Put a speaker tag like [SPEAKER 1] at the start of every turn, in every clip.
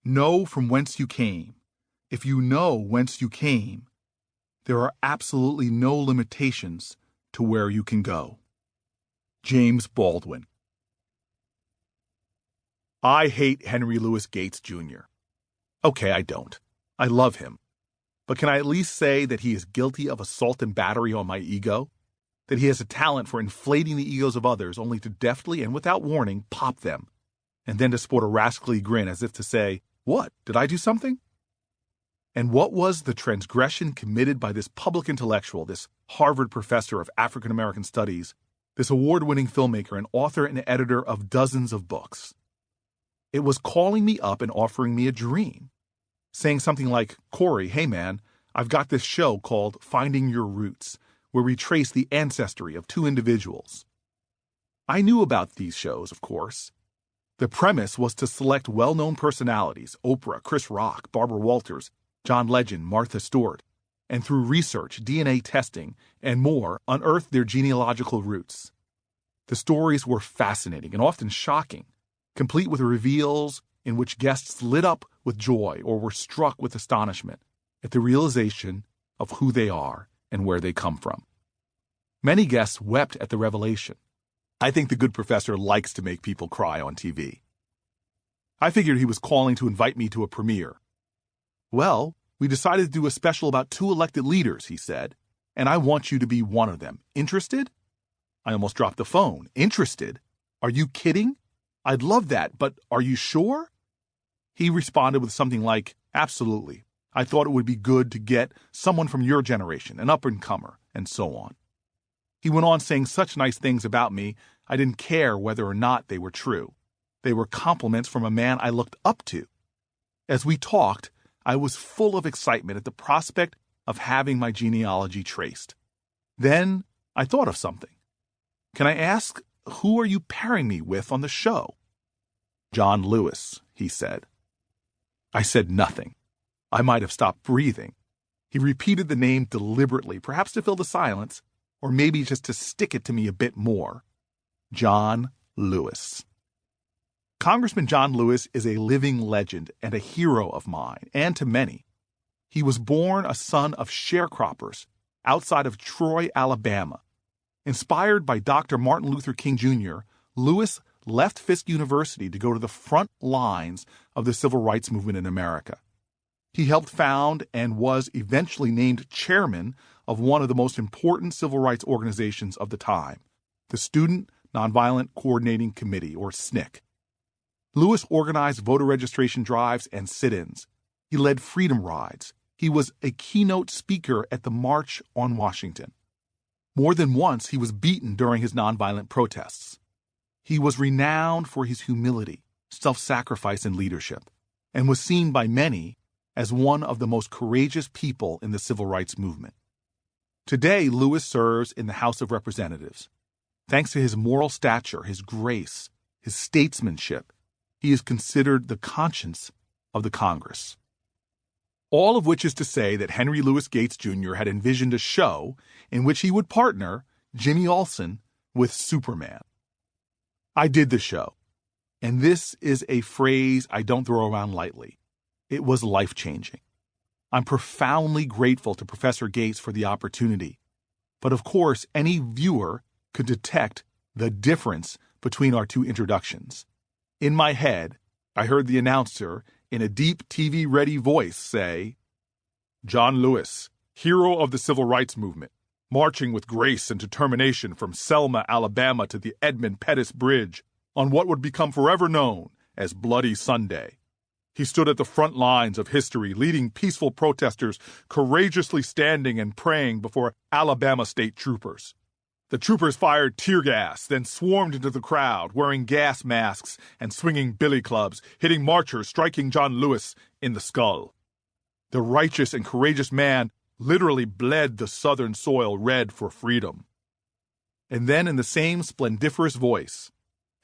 [SPEAKER 1] Know from whence you came. If you know whence you came, there are absolutely no limitations to where you can go. James Baldwin. I hate Henry Louis Gates, Jr. Okay, I don't. I love him. But can I at least say that he is guilty of assault and battery on my ego? That he has a talent for inflating the egos of others only to deftly and without warning pop them, and then to sport a rascally grin as if to say, "What, did I do something?" And what was the transgression committed by this public intellectual, this Harvard professor of African American studies, this award-winning filmmaker and author and editor of dozens of books? It was calling me up and offering me a dream, saying something like, "Cory, hey man, I've got this show called Finding Your Roots, where we trace the ancestry of two individuals." I knew about these shows, of course. The premise was to select well-known personalities, Oprah, Chris Rock, Barbara Walters, John Legend, Martha Stewart, and through research, DNA testing, and more, unearth their genealogical roots. The stories were fascinating and often shocking, complete with reveals in which guests lit up with joy or were struck with astonishment at the realization of who they are and where they come from. Many guests wept at the revelation. I think the good professor likes to make people cry on TV. I figured he was calling to invite me to a premiere. "Well, we decided to do a special about two elected leaders," he said, "and I want you to be one of them. Interested?" I almost dropped the phone. "Interested? Are you kidding? I'd love that, but are you sure?" He responded with something like, "Absolutely. I thought it would be good to get someone from your generation, an up-and-comer," and so on. He went on saying such nice things about me, I didn't care whether or not they were true. They were compliments from a man I looked up to. As we talked, I was full of excitement at the prospect of having my genealogy traced. Then I thought of something. "Can I ask, who are you pairing me with on the show?" "John Lewis," he said. I said nothing. I might have stopped breathing. He repeated the name deliberately, perhaps to fill the silence, or maybe just to stick it to me a bit more. John Lewis. Congressman John Lewis is a living legend and a hero of mine, and to many. He was born a son of sharecroppers outside of Troy, Alabama. Inspired by Dr. Martin Luther King Jr., Lewis left Fisk University to go to the front lines of the civil rights movement in America. He helped found and was eventually named chairman of one of the most important civil rights organizations of the time, the Student Nonviolent Coordinating Committee, or SNCC. Lewis organized voter registration drives and sit-ins. He led freedom rides. He was a keynote speaker at the March on Washington. More than once, he was beaten during his nonviolent protests. He was renowned for his humility, self-sacrifice, and leadership, and was seen by many as one of the most courageous people in the civil rights movement. Today, Lewis serves in the House of Representatives. Thanks to his moral stature, his grace, his statesmanship, he is considered the conscience of the Congress. All of which is to say that Henry Louis Gates Jr. had envisioned a show in which he would partner Jimmy Olsen with Superman. I did the show, and this is a phrase I don't throw around lightly. It was life-changing. I'm profoundly grateful to Professor Gates for the opportunity, but of course any viewer could detect the difference between our two introductions. In my head, I heard the announcer in a deep TV-ready voice say, "John Lewis, hero of the civil rights movement, marching with grace and determination from Selma, Alabama to the Edmund Pettus Bridge on what would become forever known as Bloody Sunday. He stood at the front lines of history, leading peaceful protesters, courageously standing and praying before Alabama state troopers. The troopers fired tear gas, then swarmed into the crowd, wearing gas masks and swinging billy clubs, hitting marchers, striking John Lewis in the skull. The righteous and courageous man literally bled the southern soil red for freedom." And then in the same splendiferous voice,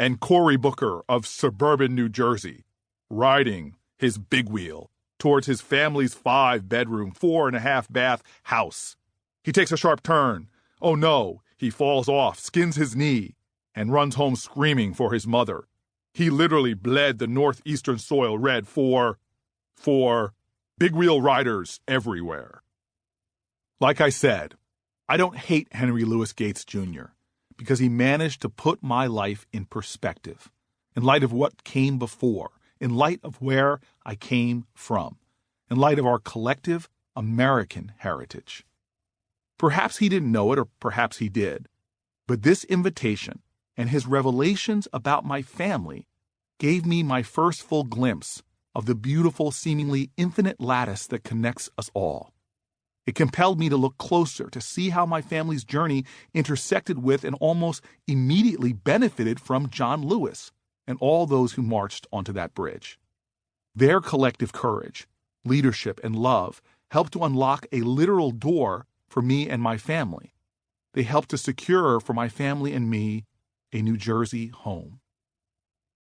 [SPEAKER 1] "And Cory Booker of suburban New Jersey, riding his big wheel towards his family's 5-bedroom, 4.5-bath house. He takes a sharp turn. Oh no, he falls off, skins his knee, and runs home screaming for his mother. He literally bled the northeastern soil red for for big wheel riders everywhere. Like I said, I don't hate Henry Louis Gates Jr. because he managed to put my life in perspective, in light of what came before, in light of where I came from, in light of our collective American heritage. Perhaps he didn't know it, or perhaps he did, but this invitation and his revelations about my family gave me my first full glimpse of the beautiful, seemingly infinite lattice that connects us all. It compelled me to look closer to see how my family's journey intersected with and almost immediately benefited from John Lewis and all those who marched onto that bridge. Their collective courage, leadership, and love helped to unlock a literal door for me and my family. They helped to secure for my family and me a New Jersey home.